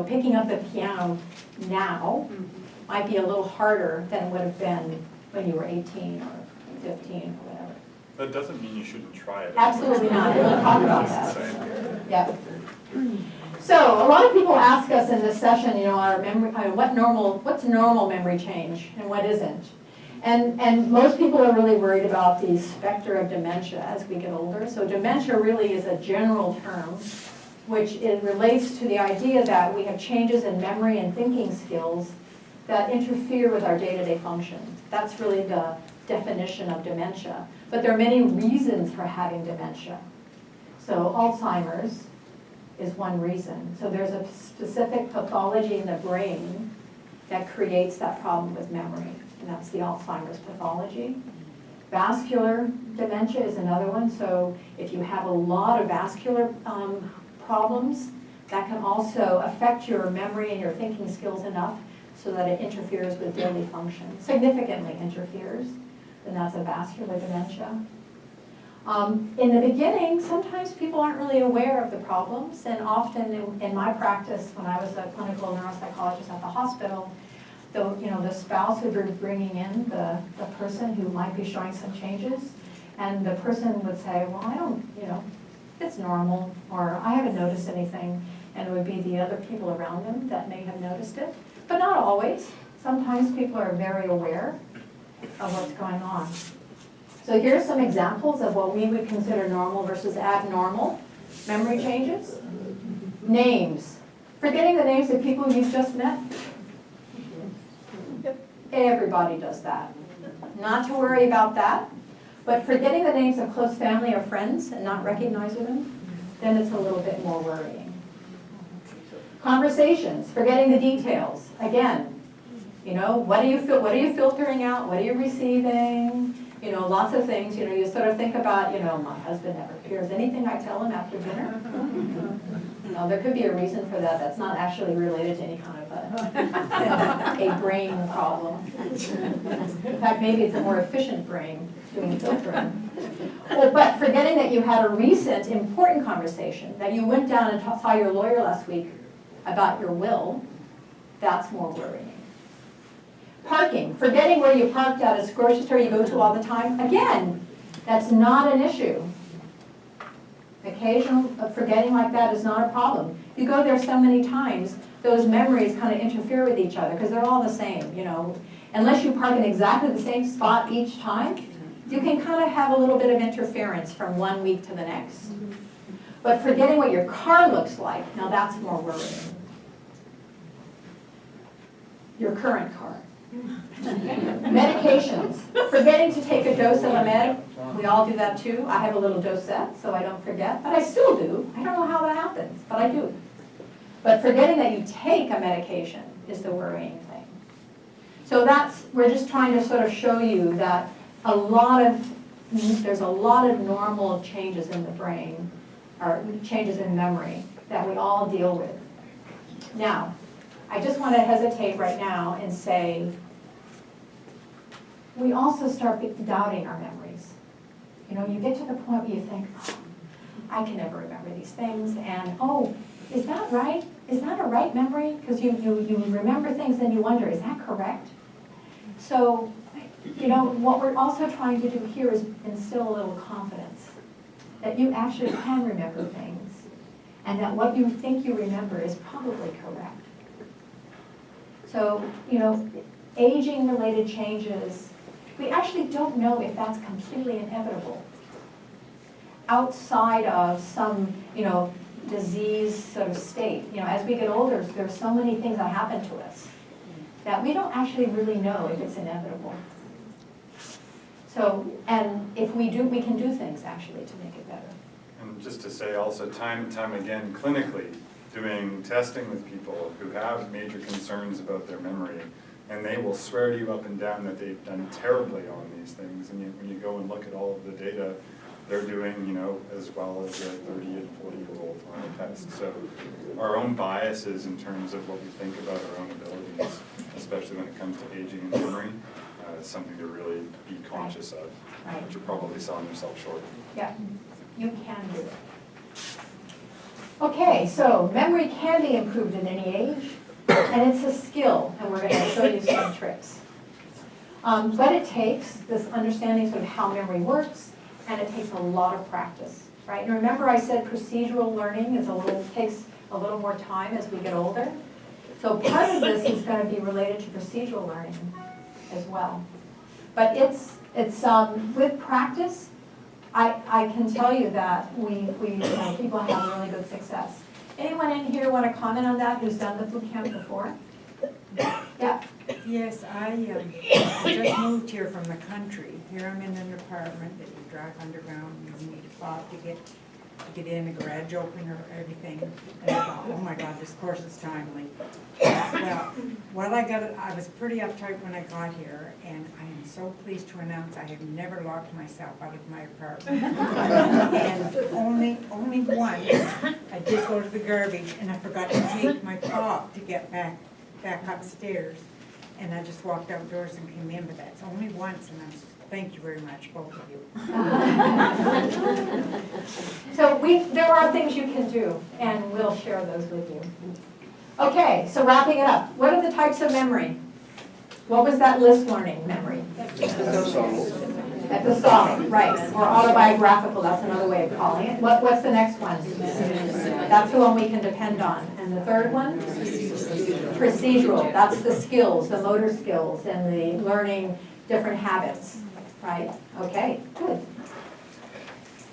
Picking up the piano now might be a little harder than it would have been when you were 18 or 15 or whatever. That doesn't mean you shouldn't try it. Absolutely not. We'll talk about that. Yep. So a lot of people ask us in this session, our memory, what's normal memory change and what isn't. And most people are really worried about the specter of dementia as we get older. So dementia really is a general term, which it relates to the idea that we have changes in memory and thinking skills that interfere with our day-to-day function. That's really the definition of dementia. But there are many reasons for having dementia. So Alzheimer's is one reason. So there's a specific pathology in the brain that creates that problem with memory, and that's the Alzheimer's pathology. Vascular dementia is another one. So if you have a lot of vascular problems, that can also affect your memory and your thinking skills enough so that it interferes with daily function, significantly interferes, and that's a vascular dementia. In the beginning, sometimes people aren't really aware of the problems, and often in my practice, when I was a clinical neuropsychologist at the hospital, the spouse would be bringing in the person who might be showing some changes, and the person would say, well, I don't, it's normal, or I haven't noticed anything, and it would be the other people around them that may have noticed it, but not always. Sometimes people are very aware of what's going on. So here's some examples of what we would consider normal versus abnormal memory changes. Names. Forgetting the names of people you've just met. Everybody does that. Not to worry about that. But forgetting the names of close family or friends and not recognizing them, then it's a little bit more worrying. Conversations, forgetting the details. Again, what are you filtering out? What are you receiving? Lots of things. You sort of think about, my husband never hears anything I tell him after dinner. There could be a reason for that. That's not actually related to any kind of a brain problem. In fact, maybe it's a more efficient brain doing filtering. Well, but forgetting that you had a recent important conversation, that you went down and saw your lawyer last week about your will, that's more worrying. Parking, forgetting where you parked at a grocery store you go to all the time, again, that's not an issue. Occasional forgetting like that is not a problem. You go there so many times, those memories kind of interfere with each other because they're all the same, Unless you park in exactly the same spot each time, you can kind of have a little bit of interference from one week to the next. But forgetting what your car looks like, now that's more worrying. Your current car. Medications. Forgetting to take a dose of a med. We all do that too. I have a little dosette, so I don't forget. But I still do. I don't know how that happens, but I do. But forgetting that you take a medication is the worrying thing. So we're just trying to sort of show you that there's a lot of normal changes in the brain, or changes in memory, that we all deal with. Now, I just want to hesitate right now and say, we also start doubting our memories. You get to the point where you think, I can never remember these things, and is that right? Is that a right memory? Because you remember things and you wonder, is that correct? So, what we're also trying to do here is instill a little confidence that you actually can remember things, and that what you think you remember is probably correct. So, aging-related changes, we actually don't know if that's completely inevitable. Outside of some, disease sort of state. As we get older, there's so many things that happen to us that we don't actually really know if it's inevitable. So, and if we do, we can do things actually to make it better. And just to say also, time and time again, clinically, doing testing with people who have major concerns about their memory, and they will swear to you up and down that they've done terribly on these things. And when you go and look at all of the data, they're doing, as well as a 30 and 40-year-old on a test. So our own biases in terms of what we think about our own abilities, especially when it comes to aging and memory, is something to really be conscious of, which you're probably selling yourself short. Yeah, you can do it. Okay, so memory can be improved at any age, and it's a skill, and we're going to show you some tricks. But it takes this understanding sort of how memory works, and it takes a lot of practice, right? And remember I said procedural learning takes a little more time as we get older. So part of this is going to be related to procedural learning as well. But it's with practice, I can tell you that people have really good success. Anyone in here want to comment on that who's done the boot camp before? Yeah. Yes, I just moved here from the country. Here I'm in an apartment that you drive underground, you need a fob to get in, a garage opener, everything. And I thought, oh my God, this course is timely. Well, I was pretty uptight when I got here, and I am so pleased to announce I have never locked myself out of my apartment. And only once, I did go to the garbage, and I forgot to take my fob to get back upstairs. And I just walked outdoors and came in, but that's only once, and thank you very much, both of you. So there are things you can do, and we'll share those with you. Okay, so wrapping it up, what are the types of memory? What was that list learning memory? Episodic, right, or autobiographical, that's another way of calling it. What's the next one? That's the one we can depend on. And the third one? Procedural, that's the skills, the motor skills, and the learning different habits, right? Okay, good.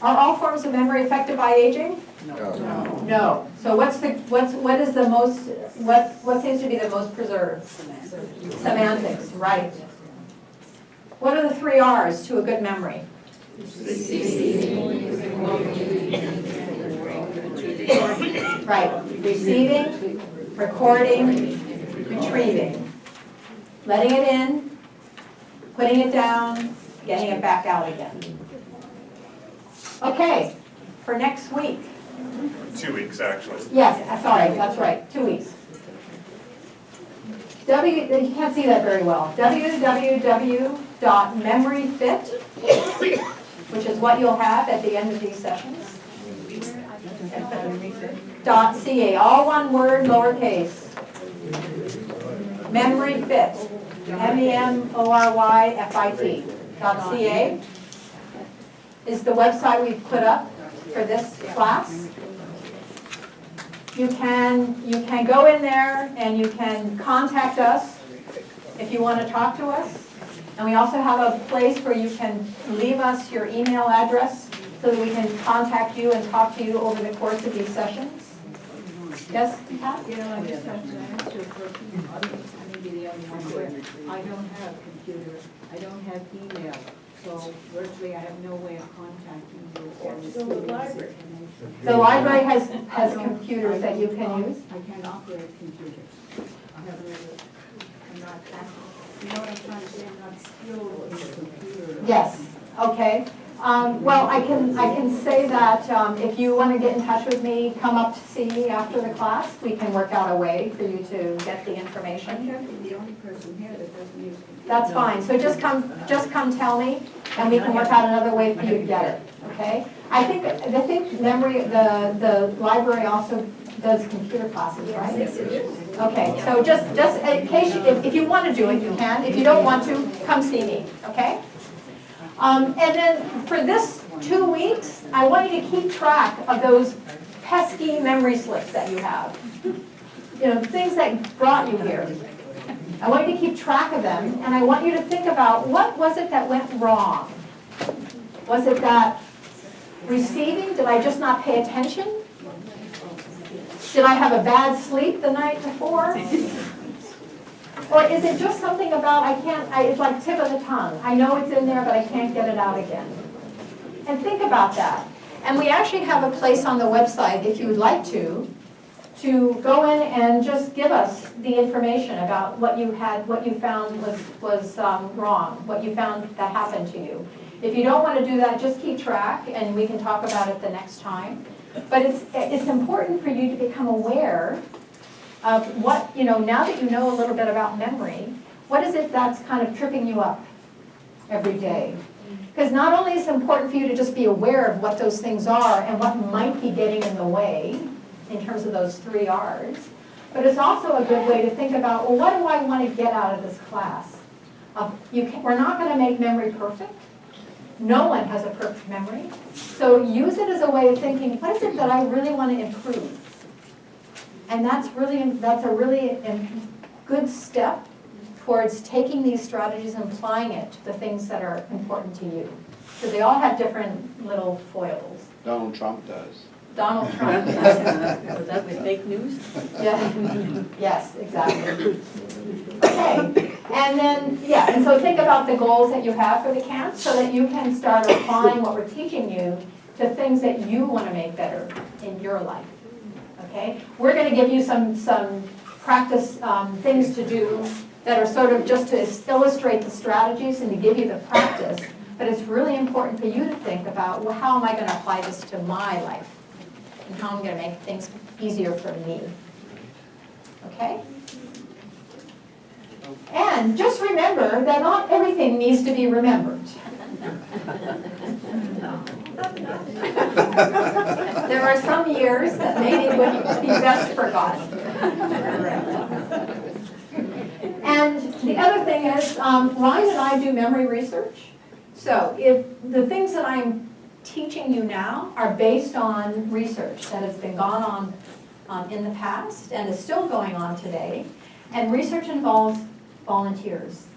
Are all forms of memory affected by aging? No. So what seems to be the most preserved? Semantics, right. What are the 3 R's to a good memory? Right. Receiving, recording, retrieving. Letting it in, putting it down, getting it back out again. Okay, for next week. 2 weeks, actually. Yes, sorry, that's right, 2 weeks. You can't see that very well. www.memoryfit, which is what you'll have at the end of these sessions. .ca, all one word, lowercase. Memoryfit, MEMORYFIT. .ca is the website we've put up for this class. You can go in there and you can contact us if you want to talk to us. And we also have a place where you can leave us your email address so that we can contact you and talk to you over the course of these sessions. Yes, Pat? I just have to answer for maybe the other one where I don't have computer, I don't have email, so virtually I have no way of contacting you or receiving this information. The library has computers that you can use. I can't operate computers. I'm not, you know what I'm trying to say, I'm not skilled in the computer. Yes, okay. Well, I can say that if you want to get in touch with me, come up to see me after the class. We can work out a way for you to get the I information. can't be the only person here that doesn't use computers. That's fine. So just come tell me, and we can work out another way for you to get it. Okay? I think the library also does computer classes, right? Yes, it is. Okay. So just in case if you want to do it, you can. If you don't want to, come see me. Okay? And then for this 2 weeks, I want you to keep track of those pesky memory slips that you have. You know, things that brought you here. I want you to keep track of them, and I want you to think about what was it that went wrong? Was it that receiving? Did I just not pay attention? Did I have a bad sleep the night before? Or is it just something about it's like tip of the tongue. I know it's in there, but I can't get it out again. And think about that. And we actually have a place on the website, if you would like to go in and just give us the information about what you found was wrong, what you found that happened to you. If you don't want to do that, just keep track, and we can talk about it the next time. But it's important for you to become aware of what, now that you know a little bit about memory, what is it that's kind of tripping you up every day? Because not only is it important for you to just be aware of what those things are and what might be getting in the way, in terms of those 3 R's. But it's also a good way to think about, well, what do I want to get out of this class? We're not going to make memory perfect. No one has a perfect memory. So use it as a way of thinking, what is it that I really want to improve? And that's a really good step towards taking these strategies and applying it to the things that are important to you. So they all have different little foibles. Donald Trump does. Donald Trump does. Was that with fake news? Yeah. Yes, exactly. Okay, and then, and so think about the goals that you have for the camp so that you can start applying what we're teaching you to things that you want to make better in your life. Okay? We're going to give you some practice things to do that are sort of just to illustrate the strategies and to give you the practice. But it's really important for you to think about, well, how am I going to apply this to my life? And how I'm going to make things easier for me. Okay? And just remember that not everything needs to be remembered. There are some years that maybe would be best forgotten. And the other thing is, Ryan and I do memory research. So if the things that I'm teaching you now are based on research that has been gone on in the past and is still going on today, and research involves volunteers,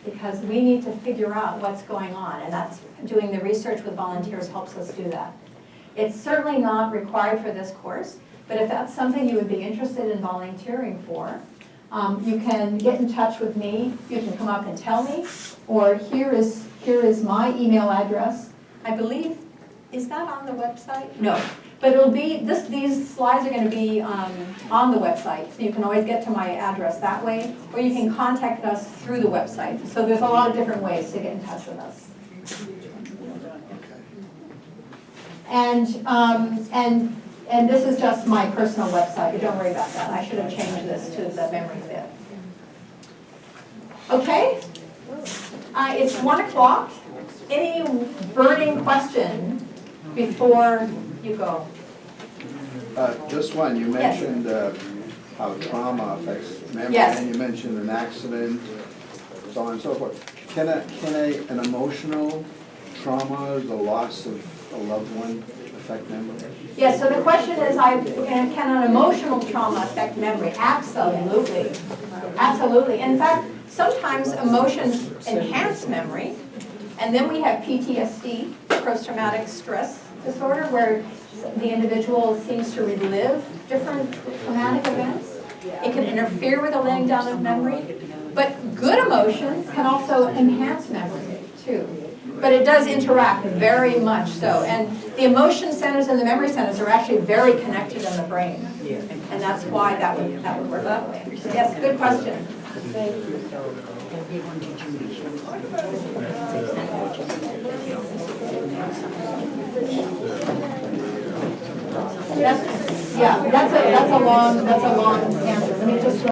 because we need to figure out what's going on, and that's doing the research with volunteers helps us do that. It's certainly not required for this course, but if that's something you would be interested in volunteering for, you can get in touch with me. You can come up and tell me, or here is my email address. I believe, is that on the website? No, but it'll be, these slides are going to be on the website, so you can always get to my address that way, or you can contact us through the website. So there's a lot of different ways to get in touch with us. And this is just my personal website, but don't worry about that. I should have changed this to the memory fit. Okay? It's 1 o'clock. Any burning question before you go? Just one. You mentioned how trauma affects memory, Yes. and you mentioned an accident, so on and so forth. Can an emotional trauma, the loss of a loved one, affect memory? Yes, so the question is, can an emotional trauma affect memory? Absolutely. Absolutely. In fact, sometimes emotions enhance memory, and then we have PTSD, post-traumatic stress disorder, where the individual seems to relive different traumatic events. It can interfere with the laying down of memory, but good emotions can also enhance memory too. But it does interact very much so. And the emotion centers and the memory centers are actually very connected in the brain. And that's why that would work that way. Yes, good question. That's a long answer. Let me just